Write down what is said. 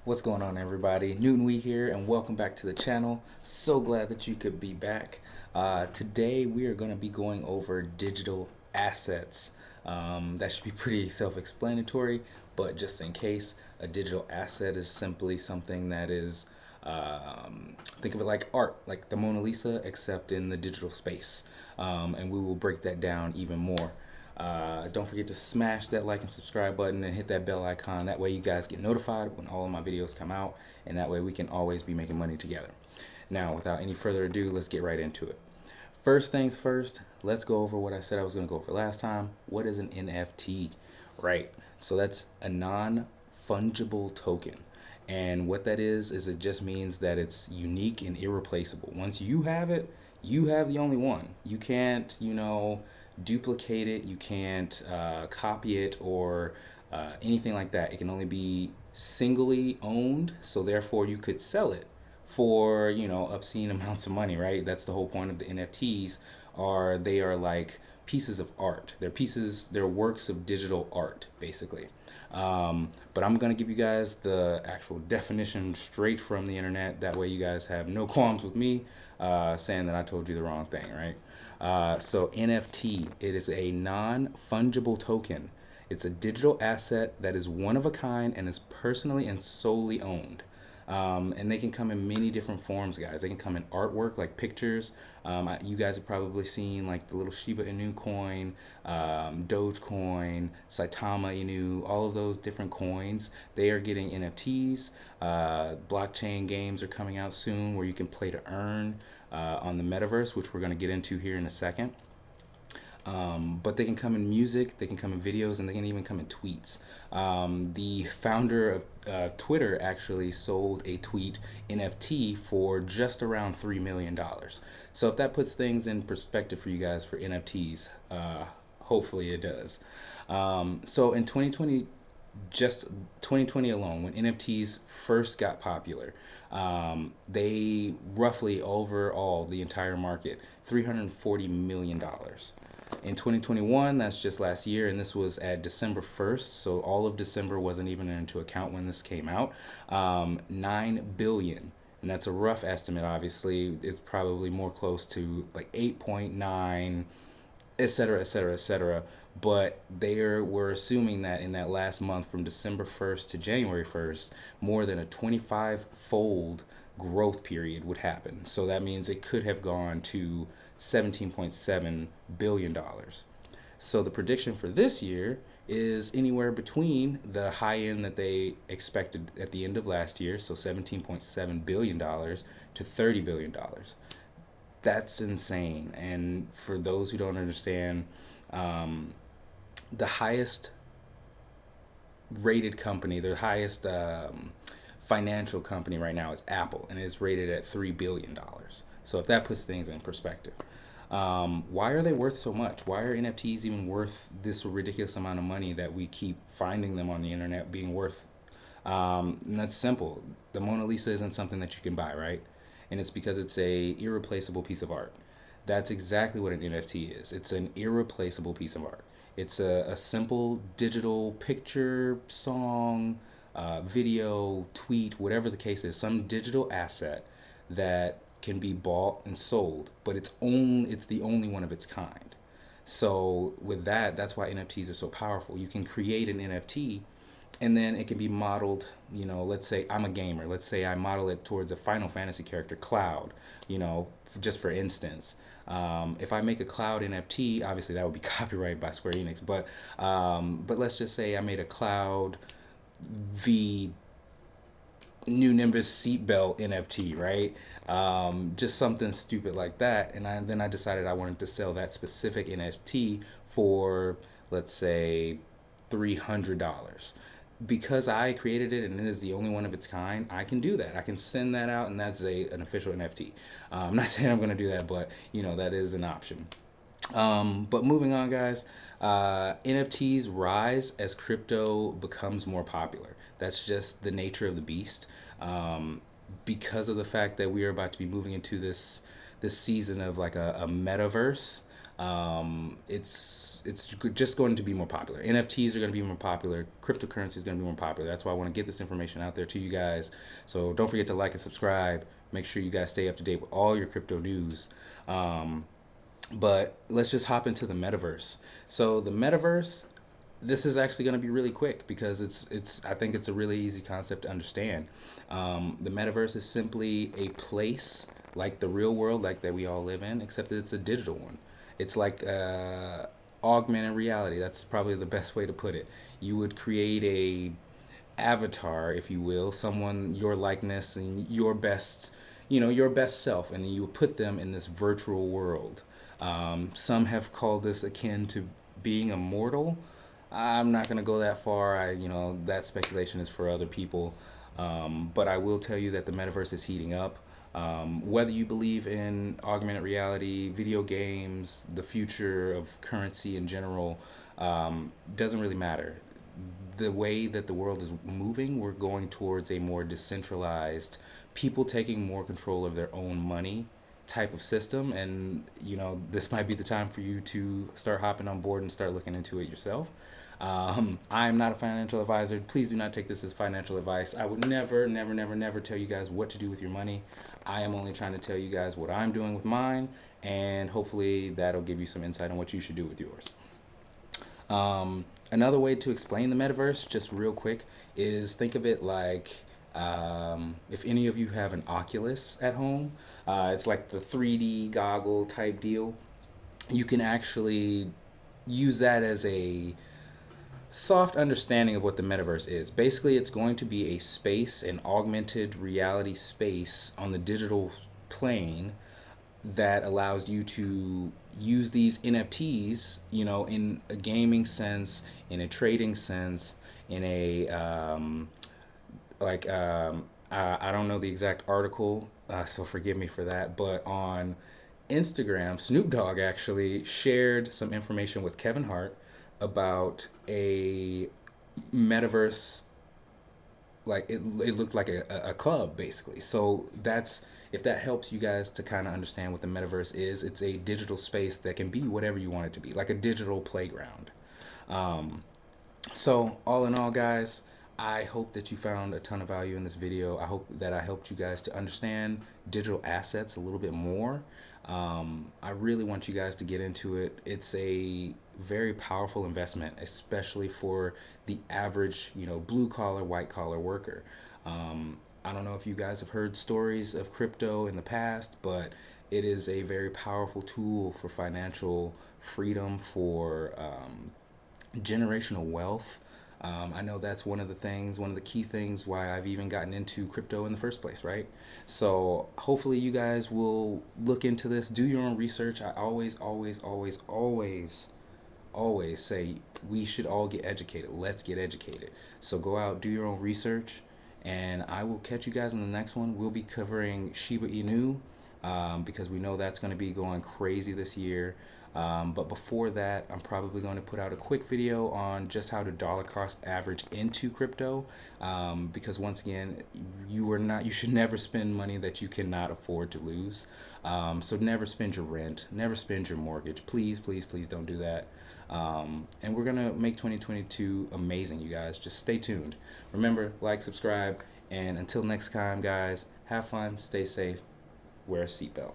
What's going on, everybody? Newton Wee here, and welcome back to the channel. So glad that you could be back. Today we are going to be going over digital assets. That should be pretty self-explanatory, but just in case, a digital asset is simply something that is, think of it like art, like the Mona Lisa, except in the digital space. And we will break that down even more. Don't forget to smash that like and subscribe button and hit that bell icon. That way you guys get notified when all of my videos come out, and that way we can always be making money together. Now, without any further ado, let's get right into it. First things first, let's go over what I said I was going to go over last time. What is an NFT? Right. So that's a non-fungible token. And what that is it just means that it's unique and irreplaceable. Once you have it, you have the only one. You can't, duplicate it. You can't copy it or anything like that. It can only be singly owned. So therefore, you could sell it for obscene amounts of money, right? That's the whole point of the NFTs. They are like pieces of art. They're works of digital art, basically. But I'm gonna give you guys the actual definition straight from the internet. That way, you guys have no qualms with me saying that I told you the wrong thing, right? So NFT, it is a non-fungible token. It's a digital asset that is one of a kind and is personally and solely owned. And they can come in many different forms, guys. They can come in artwork, like pictures. You guys have probably seen like the little Shiba Inu coin, Dogecoin, Saitama Inu, all of those different coins. They are getting NFTs. Blockchain games are coming out soon where you can play to earn on the Metaverse, which we're going to get into here in a second. But they can come in music, they can come in videos, and they can even come in tweets. The founder of Twitter actually sold a tweet NFT for just around $3 million. So if that puts things in perspective for you guys for NFTs, hopefully it does. So in 2020, just 2020 alone, when NFTs first got popular, they roughly overall the entire market $340 million. In 2021, that's just last year, and this was at December 1st, so all of December wasn't even into account when this came out. 9 billion, and that's a rough estimate. Obviously, it's probably more close to like 8.9, etc., etc., etc. But we're assuming that in that last month, from December 1st to January 1st, more than a 25-fold growth period would happen. So that means it could have gone to $17.7 billion. So the prediction for this year is anywhere between the high end that they expected at the end of last year, so $17.7 billion, to $30 billion. That's insane. And for those who don't understand, the highest rated company, the highest financial company right now is Apple, and it's rated at $3 billion. So if that puts things in perspective, why are they worth so much? Why are NFTs even worth this ridiculous amount of money that we keep finding them on the internet being worth? And that's simple. The Mona Lisa isn't something that you can buy, right? And it's because it's a irreplaceable piece of art. That's exactly what an NFT is. It's an irreplaceable piece of art. It's a simple digital picture, song, video, tweet, whatever the case is, some digital asset that can be bought and sold, but it's the only one of its kind. So with that, that's why NFTs are so powerful. You can create an NFT, and then it can be modeled. Let's say I'm a gamer. Let's say I model it towards a Final Fantasy character, Cloud. Just for instance, if I make a Cloud NFT, obviously that would be copyrighted by Square Enix. But let's just say I made a Cloud V new Nimbus seatbelt NFT, right? Just something stupid like that. And then I decided I wanted to sell that specific NFT for, let's say, $300. Because I created it and it is the only one of its kind, I can do that. I can send that out, and that's an official NFT. I'm not saying I'm going to do that, but that is an option. But moving on, guys, NFTs rise as crypto becomes more popular. That's just the nature of the beast. Because of the fact that we are about to be moving into this season of like a metaverse, It's just going to be more popular. NFTs are going to be more popular. Cryptocurrency is going to be more popular. That's why I want to get this information out there to you guys. So don't forget to like and subscribe. Make sure you guys stay up to date with all your crypto news. But let's just hop into the metaverse. So the metaverse, this is actually going to be really quick because it's I think it's a really easy concept to understand. The metaverse is simply a place like the real world, like that we all live in, except that it's a digital one. It's like augmented reality. That's probably the best way to put it. You would create a avatar, if you will, someone your likeness and your best, your best self, and then you would put them in this virtual world. Some have called this akin to being immortal. I'm not going to go that far. That speculation is for other people. But I will tell you that the metaverse is heating up. Whether you believe in augmented reality, video games, the future of currency in general, doesn't really matter. The way that the world is moving, we're going towards a more decentralized, people taking more control of their own money type of system. And this might be the time for you to start hopping on board and start looking into it yourself. I'm not a financial advisor. Please do not take this as financial advice. I would never, never, never, never tell you guys what to do with your money. I am only trying to tell you guys what I'm doing with mine, and hopefully that'll give you some insight on what you should do with yours. Another way to explain the metaverse, just real quick, is think of it like if any of you have an Oculus at home, it's like the 3D goggle type deal. You can actually use that as a soft understanding of what the metaverse is. Basically, it's going to be a space, an augmented reality space on the digital plane that allows you to use these NFTs, in a gaming sense, in a trading sense, in a I don't know the exact article, so forgive me for that. But on Instagram, Snoop Dogg actually shared some information with Kevin Hart about a metaverse. Like it looked like a club basically. So that's, if that helps you guys to kind of understand what the metaverse is, it's a digital space that can be whatever you want it to be, like a digital playground. So all in all, guys, I hope that you found a ton of value in this video. I hope that I helped you guys to understand digital assets a little bit more. I really want you guys to get into it. It's a very powerful investment, especially for the average, blue collar, white collar worker. I don't know if you guys have heard stories of crypto in the past, but it is a very powerful tool for financial freedom, for generational wealth. I know that's one of the key things why I've even gotten into crypto in the first place, right? So hopefully you guys will look into this, do your own research. I always, always, always, always, always say we should all get educated. Let's get educated. So go out, do your own research, and I will catch you guys in the next one. We'll be covering Shiba Inu, because we know that's going to be going crazy this year. But before that, I'm probably going to put out a quick video on just how to dollar cost average into crypto, because once again, you should never spend money that you cannot afford to lose. So never spend your rent, never spend your mortgage. Please, please, please don't do that. And we're going to make 2022 amazing, you guys. Just stay tuned. Remember, like, subscribe, and until next time, guys, have fun, stay safe, wear a seatbelt.